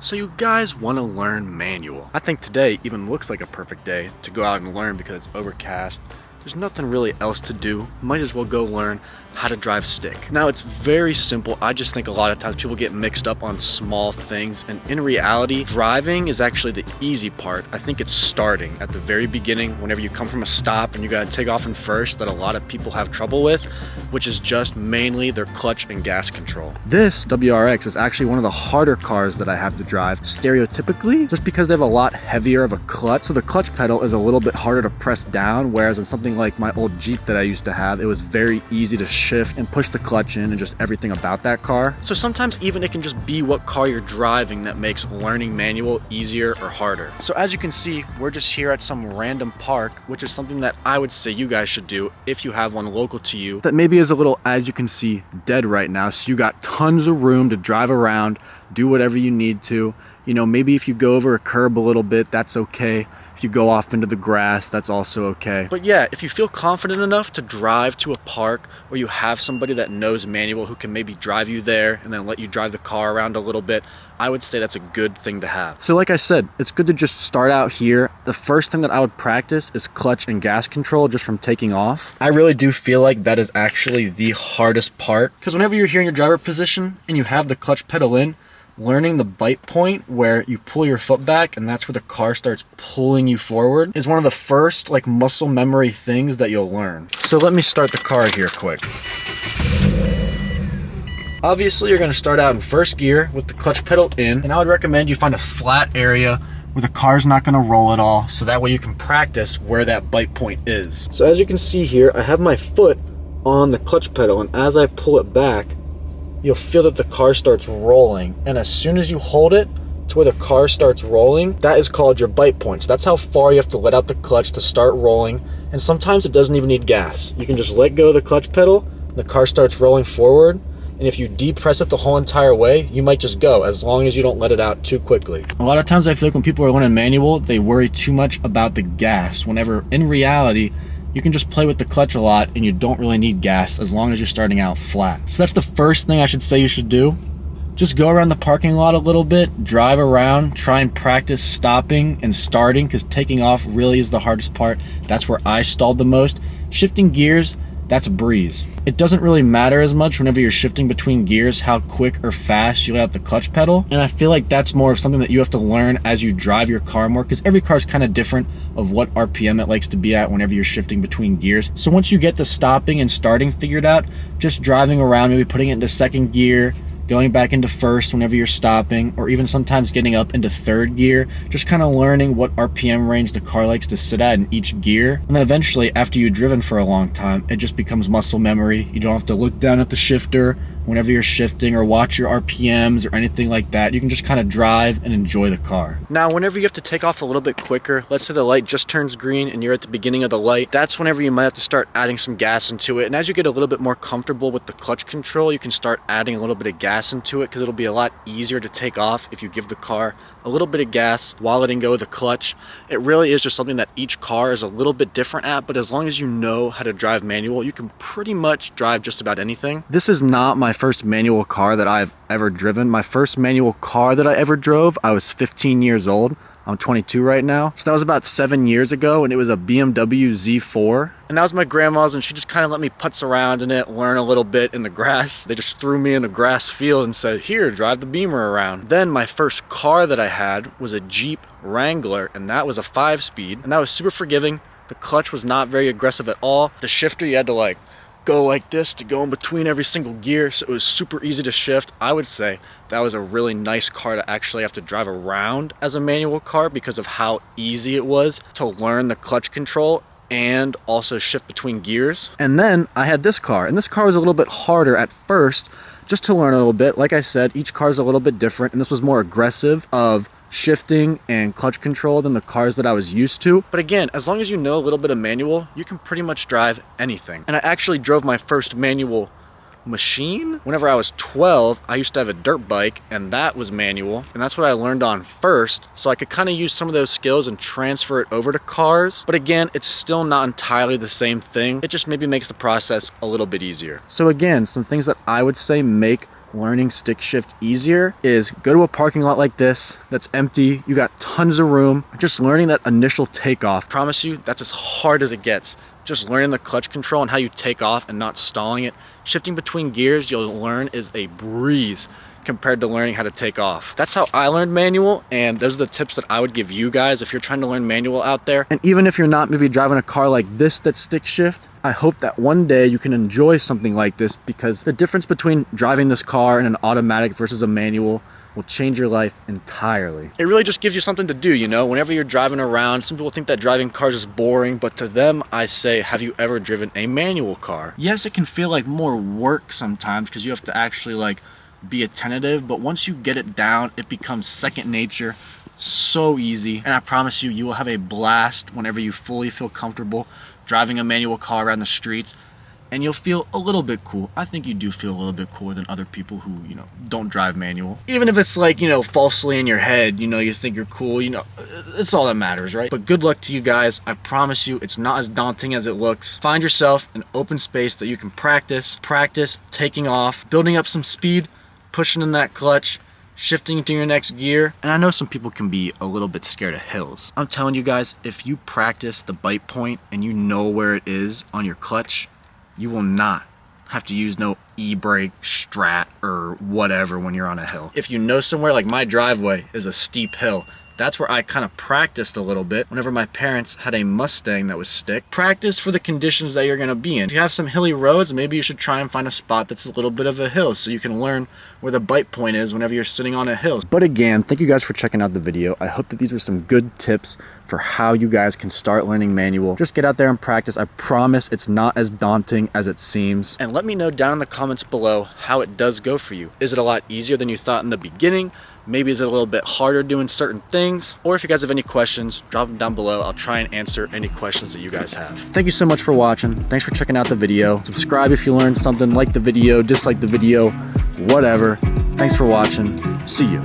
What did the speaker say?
So you guys want to learn manual. I think today even looks like a perfect day to go out and learn because it's overcast. There's nothing really else to do. Might as well go learn how to drive stick. Now it's very simple. I just think a lot of times people get mixed up on small things, and in reality, driving is actually the easy part. I think it's starting at the very beginning, whenever you come from a stop and you gotta take off in first, that a lot of people have trouble with, which is just mainly their clutch and gas control. This WRX is actually one of the harder cars that I have to drive stereotypically, just because they have a lot heavier of a clutch. So the clutch pedal is a little bit harder to press down, whereas in something like my old Jeep that I used to have, it was very easy to shift and push the clutch in and just everything about that car. So sometimes even it can just be what car you're driving that makes learning manual easier or harder. So as you can see, we're just here at some random park, which is something that I would say you guys should do if you have one local to you that maybe is a little, as you can see, dead right now. So you got tons of room to drive around, do whatever you need to. You know, maybe if you go over a curb a little bit, that's okay. If you go off into the grass, that's also okay. But yeah, if you feel confident enough to drive to a park where you have somebody that knows manual who can maybe drive you there and then let you drive the car around a little bit, I would say that's a good thing to have. So like I said, it's good to just start out here. The first thing that I would practice is clutch and gas control just from taking off. I really do feel like that is actually the hardest part, because whenever you're here in your driver position and you have the clutch pedal in, learning the bite point where you pull your foot back and that's where the car starts pulling you forward is one of the first like muscle memory things that you'll learn. So let me start the car here quick. Obviously you're going to start out in first gear with the clutch pedal in, and I would recommend you find a flat area where the car's not going to roll at all, so that way you can practice where that bite point is. So as you can see here, I have my foot on the clutch pedal, and as I pull it back, you'll feel that the car starts rolling, and as soon as you hold it to where the car starts rolling, that is called your bite point. So that's how far you have to let out the clutch to start rolling, and sometimes it doesn't even need gas. You can just let go of the clutch pedal, and the car starts rolling forward, and if you depress it the whole entire way, you might just go, as long as you don't let it out too quickly. A lot of times I feel like when people are learning manual, they worry too much about the gas, whenever in reality, you can just play with the clutch a lot and you don't really need gas as long as you're starting out flat. So that's the first thing I should say you should do. Just go around the parking lot a little bit, drive around, try and practice stopping and starting, because taking off really is the hardest part. That's where I stalled the most. Shifting gears, that's a breeze. It doesn't really matter as much whenever you're shifting between gears how quick or fast you let out the clutch pedal, and I feel like that's more of something that you have to learn as you drive your car more, because every car is kind of different of what RPM it likes to be at whenever you're shifting between gears. So once you get the stopping and starting figured out, just driving around, maybe putting it into second gear, going back into first whenever you're stopping, or even sometimes getting up into third gear, just kind of learning what RPM range the car likes to sit at in each gear. And then eventually, after you've driven for a long time, it just becomes muscle memory. You don't have to look down at the shifter whenever you're shifting or watch your RPMs or anything like that. You can just kind of drive and enjoy the car. Now, whenever you have to take off a little bit quicker, let's say the light just turns green and you're at the beginning of the light, that's whenever you might have to start adding some gas into it. And as you get a little bit more comfortable with the clutch control, you can start adding a little bit of gas into it, because it'll be a lot easier to take off if you give the car a little bit of gas while letting go of the clutch. It really is just something that each car is a little bit different at, but as long as you know how to drive manual, you can pretty much drive just about anything. This is not my first manual car that I've ever driven. My first manual car that I ever drove, I was 15 years old. I'm 22 right now. So that was about 7 years ago, and it was a BMW Z4. And that was my grandma's, and she just kind of let me putz around in it, learn a little bit in the grass. They just threw me in a grass field and said, here, drive the Beamer around. Then my first car that I had was a Jeep Wrangler, and that was a 5-speed, and that was super forgiving. The clutch was not very aggressive at all. The shifter, you had to like go like this to go in between every single gear, so it was super easy to shift. I would say that was a really nice car to actually have to drive around as a manual car, because of how easy it was to learn the clutch control and also shift between gears. And then I had this car, and this car was a little bit harder at first, just to learn a little bit. Like I said, each car is a little bit different, and this was more aggressive of shifting and clutch control than the cars that I was used to. But again, as long as you know a little bit of manual, you can pretty much drive anything. And I actually drove my first manual machine whenever I was 12. I used to have a dirt bike, and that was manual, and that's what I learned on first, so I could kind of use some of those skills and transfer it over to cars. But again, it's still not entirely the same thing. It just maybe makes the process a little bit easier. So again, some things that I would say make learning stick shift easier is go to a parking lot like this that's empty, you got tons of room, just learning that initial takeoff. I promise you, that's as hard as it gets. Just learning the clutch control and how you take off and not stalling it. Shifting between gears, you'll learn, is a breeze compared to learning how to take off. That's how I learned manual, and those are the tips that I would give you guys if you're trying to learn manual out there. And even if you're not maybe driving a car like this that's stick shift, I hope that one day you can enjoy something like this, because the difference between driving this car in an automatic versus a manual will change your life entirely. It really just gives you something to do, you know? Whenever you're driving around, some people think that driving cars is boring, but to them, I say, have you ever driven a manual car? Yes, it can feel like more work sometimes because you have to actually like be attentive, but once you get it down, it becomes second nature. So easy, and I promise you, you will have a blast whenever you fully feel comfortable driving a manual car around the streets, and you'll feel a little bit cool. I think you do feel a little bit cooler than other people who, you know, don't drive manual. Even if it's like, you know, falsely in your head, you know, you think you're cool, you know, it's all that matters, right? But good luck to you guys. I promise you, it's not as daunting as it looks. Find yourself an open space that you can practice taking off, building up some speed, pushing in that clutch, shifting into your next gear. And I know some people can be a little bit scared of hills. I'm telling you guys, if you practice the bite point and you know where it is on your clutch, you will not have to use no e-brake, strat, or whatever when you're on a hill. If you know somewhere, like my driveway is a steep hill, that's where I kind of practiced a little bit whenever my parents had a Mustang that was stick. Practice for the conditions that you're gonna be in. If you have some hilly roads, maybe you should try and find a spot that's a little bit of a hill so you can learn where the bite point is whenever you're sitting on a hill. But again, thank you guys for checking out the video. I hope that these were some good tips for how you guys can start learning manual. Just get out there and practice. I promise it's not as daunting as it seems. And let me know down in the comments below how it does go for you. Is it a lot easier than you thought in the beginning? Maybe is it a little bit harder doing certain things? Or if you guys have any questions, drop them down below. I'll try and answer any questions that you guys have. Thank you so much for watching. Thanks for checking out the video. Subscribe if you learned something, like the video, dislike the video, whatever. Thanks for watching. See you.